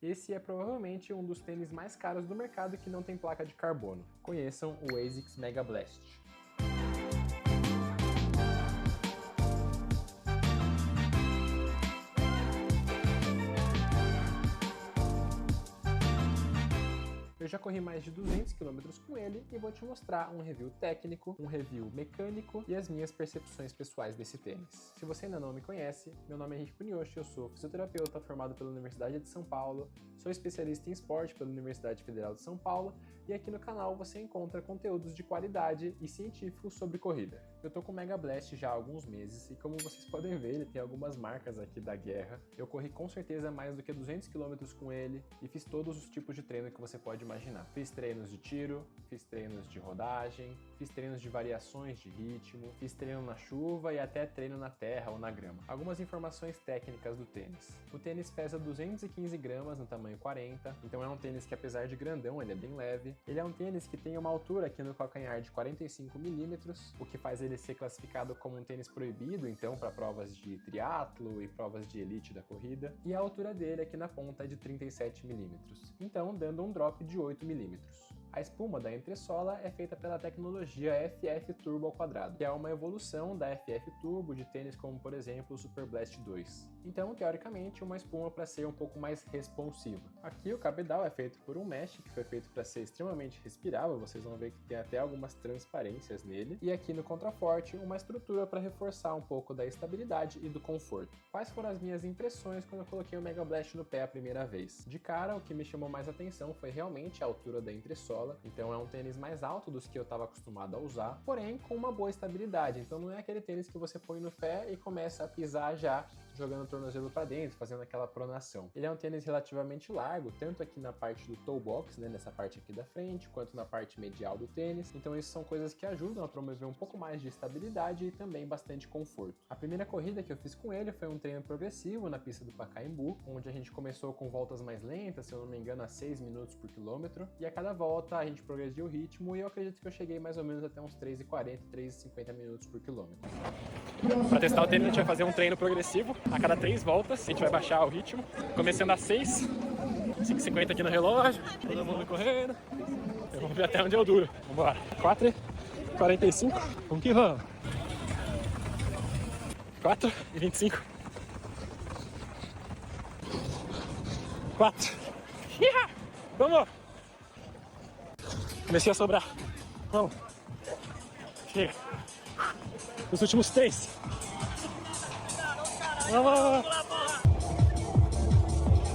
Esse é provavelmente um dos tênis mais caros do mercado que não tem placa de carbono. Conheçam o ASICS Mega Blast. Eu já corri mais de 200 km com ele e vou te mostrar um review técnico, um review mecânico e as minhas percepções pessoais desse tênis. Se você ainda não me conhece, meu nome é Henrique Punioshi, eu sou fisioterapeuta formado pela Universidade de São Paulo, sou especialista em esporte pela Universidade Federal de São Paulo e aqui no canal você encontra conteúdos de qualidade e científicos sobre corrida. Eu tô com o Mega Blast já há alguns meses e como vocês podem ver, ele tem algumas marcas aqui da guerra. Eu corri com certeza mais do que 200 km com ele e fiz todos os tipos de treino que você pode imaginar. Fiz treinos de tiro, fiz treinos de rodagem, fiz treinos de variações de ritmo, fiz treino na chuva e até treino na terra ou na grama. Algumas informações técnicas do tênis. O tênis pesa 215 gramas no tamanho 40, então é um tênis que apesar de grandão, ele é bem leve. Ele é um tênis que tem uma altura aqui no calcanhar de 45 milímetros, o que faz ele ser classificado como um tênis proibido, então para provas de triatlo e provas de elite da corrida. E a altura dele aqui na ponta é de 37 milímetros, então dando um drop de 8 milímetros. A espuma da entressola é feita pela tecnologia FF Turbo ao quadrado, que é uma evolução da FF Turbo de tênis como, por exemplo, o Super Blast 2. Então, teoricamente, uma espuma para ser um pouco mais responsiva. Aqui o cabedal é feito por um mesh que foi feito para ser extremamente respirável, vocês vão ver que tem até algumas transparências nele. E aqui no contraforte, uma estrutura para reforçar um pouco da estabilidade e do conforto. Quais foram as minhas impressões quando eu coloquei o Mega Blast no pé a primeira vez? De cara, o que me chamou mais atenção foi realmente a altura da entressola, então é um tênis mais alto dos que eu estava acostumado a usar, porém com uma boa estabilidade, então não é aquele tênis que você põe no pé e começa a pisar já jogando o tornozelo para dentro, fazendo aquela pronação. Ele é um tênis relativamente largo, tanto aqui na parte do toe box, né, nessa parte aqui da frente, quanto na parte medial do tênis, então isso são coisas que ajudam a promover um pouco mais de estabilidade e também bastante conforto. A primeira corrida que eu fiz com ele foi um treino progressivo na pista do Pacaembu, onde a gente começou com voltas mais lentas, se eu não me engano a 6 minutos por quilômetro, e a cada volta a gente progrediu o ritmo e eu acredito que eu cheguei mais ou menos até uns 3,40, 3,50 minutos por quilômetro. Para testar o tênis a gente vai fazer um treino progressivo, a cada 3 voltas a gente vai baixar o ritmo, começando a 6, 5,50 aqui no relógio, todo mundo correndo, vamos ver até onde eu duro. Vambora, 4,45, vamos que vamos. 4,25. 4. Vamos! Comecei a sobrar. Vamos. Chega. Os últimos 3. Vamos!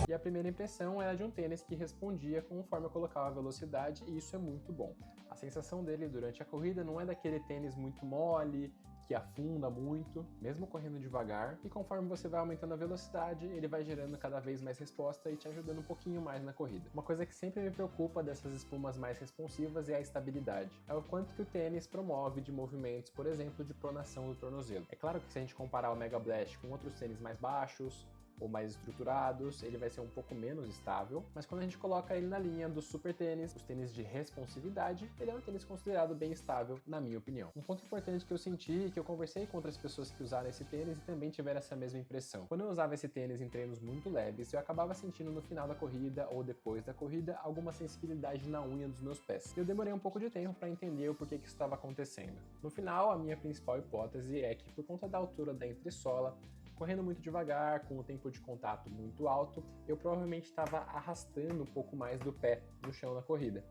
E a primeira impressão era de um tênis que respondia conforme eu colocava a velocidade e isso é muito bom. A sensação dele durante a corrida não é daquele tênis muito mole, que afunda muito, mesmo correndo devagar, e conforme você vai aumentando a velocidade, ele vai gerando cada vez mais resposta e te ajudando um pouquinho mais na corrida. Uma coisa que sempre me preocupa dessas espumas mais responsivas é a estabilidade. É o quanto que o tênis promove de movimentos, por exemplo, de pronação do tornozelo. É claro que se a gente comparar o Mega Blast com outros tênis mais baixos, ou mais estruturados, ele vai ser um pouco menos estável, mas quando a gente coloca ele na linha dos super tênis, os tênis de responsividade, ele é um tênis considerado bem estável, na minha opinião. Um ponto importante que eu senti, que eu conversei com outras pessoas que usaram esse tênis e também tiveram essa mesma impressão. Quando eu usava esse tênis em treinos muito leves, eu acabava sentindo no final da corrida ou depois da corrida alguma sensibilidade na unha dos meus pés. Eu demorei um pouco de tempo para entender o porquê que isso estava acontecendo. No final, a minha principal hipótese é que por conta da altura da entressola, correndo muito devagar, com o tempo de contato muito alto, eu provavelmente estava arrastando um pouco mais do pé no chão na corrida.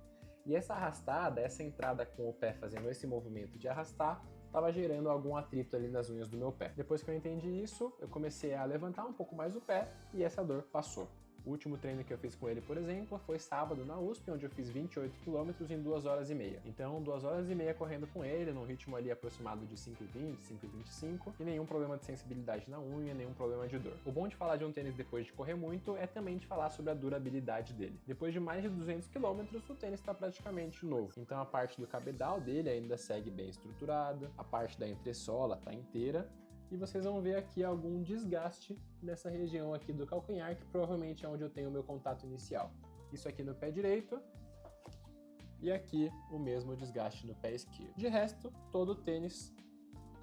E essa arrastada, essa entrada com o pé fazendo esse movimento de arrastar, estava gerando algum atrito ali nas unhas do meu pé. Depois que eu entendi isso, eu comecei a levantar um pouco mais o pé e essa dor passou. O último treino que eu fiz com ele, por exemplo, foi sábado na USP, onde eu fiz 28 km em 2 horas e meia. Então, 2 horas e meia correndo com ele, num ritmo ali aproximado de 5,20, 5,25, e nenhum problema de sensibilidade na unha, nenhum problema de dor. O bom de falar de um tênis depois de correr muito é também de falar sobre a durabilidade dele. Depois de mais de 200 km, o tênis está praticamente novo. Então, a parte do cabedal dele ainda segue bem estruturado, a parte da entressola está inteira, e vocês vão ver aqui algum desgaste nessa região aqui do calcanhar, que provavelmente é onde eu tenho o meu contato inicial. Isso aqui no pé direito e aqui o mesmo desgaste no pé esquerdo. De resto, todo o tênis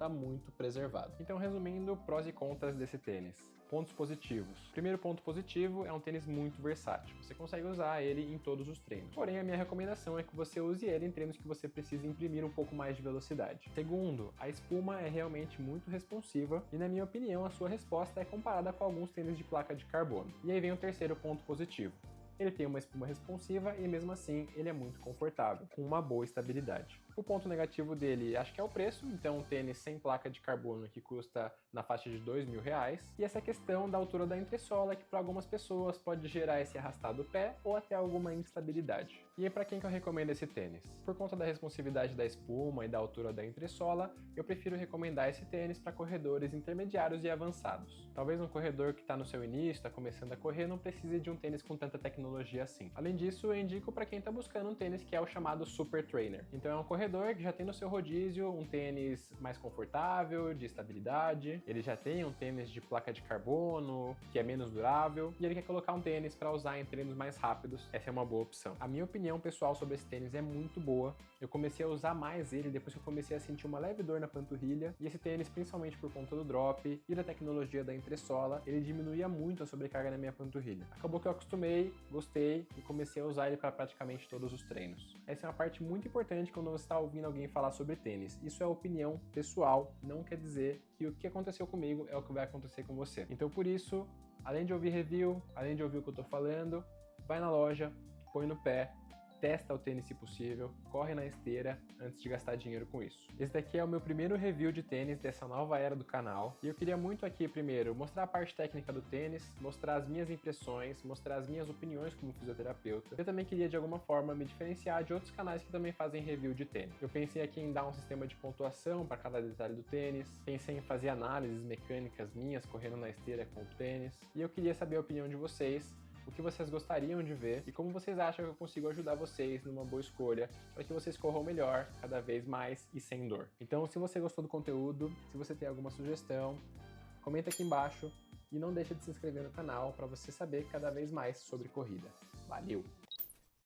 está muito preservado. Então, resumindo, prós e contras desse tênis. Pontos positivos. Primeiro ponto positivo, é um tênis muito versátil. Você consegue usar ele em todos os treinos. Porém, a minha recomendação é que você use ele em treinos que você precisa imprimir um pouco mais de velocidade. Segundo, a espuma é realmente muito responsiva e, na minha opinião, a sua resposta é comparada com alguns tênis de placa de carbono. E aí vem o terceiro ponto positivo. Ele tem uma espuma responsiva e, mesmo assim, ele é muito confortável, com uma boa estabilidade. O ponto negativo dele, acho que é o preço, então um tênis sem placa de carbono que custa na faixa de R$2.000, e essa questão da altura da entressola, que para algumas pessoas pode gerar esse arrastar do pé ou até alguma instabilidade. E aí, para quem que eu recomendo esse tênis? Por conta da responsividade da espuma e da altura da entressola, eu prefiro recomendar esse tênis para corredores intermediários e avançados. Talvez um corredor que está no seu início, está começando a correr, não precise de um tênis com tanta tecnologia assim. Além disso, eu indico para quem está buscando um tênis que é o chamado Super Trainer. Então é um corredor que já tem no seu rodízio um tênis mais confortável, de estabilidade, ele já tem um tênis de placa de carbono, que é menos durável, e ele quer colocar um tênis para usar em treinos mais rápidos. Essa é uma boa opção. A minha opinião pessoal sobre esse tênis é muito boa. Eu comecei a usar mais ele depois que eu comecei a sentir uma leve dor na panturrilha, e esse tênis, principalmente por conta do drop e da tecnologia da entressola, ele diminuía muito a sobrecarga na minha panturrilha. Acabou que eu acostumei, gostei e comecei a usar ele para praticamente todos os treinos. Essa é uma parte muito importante quando você está ouvindo alguém falar sobre tênis. Isso é opinião pessoal, não quer dizer que o que aconteceu comigo é o que vai acontecer com você. Então, por isso, além de ouvir review, além de ouvir o que eu tô falando, vai na loja, põe no pé, testa o tênis se possível, corre na esteira antes de gastar dinheiro com isso. Esse daqui é o meu primeiro review de tênis dessa nova era do canal, e eu queria muito aqui primeiro mostrar a parte técnica do tênis, mostrar as minhas impressões, mostrar as minhas opiniões como fisioterapeuta. Eu também queria de alguma forma me diferenciar de outros canais que também fazem review de tênis. Eu pensei aqui em dar um sistema de pontuação para cada detalhe do tênis, pensei em fazer análises mecânicas minhas correndo na esteira com o tênis, e eu queria saber a opinião de vocês, o que vocês gostariam de ver e como vocês acham que eu consigo ajudar vocês numa boa escolha para que vocês corram melhor, cada vez mais e sem dor. Então, se você gostou do conteúdo, se você tem alguma sugestão, comenta aqui embaixo e não deixa de se inscrever no canal para você saber cada vez mais sobre corrida. Valeu!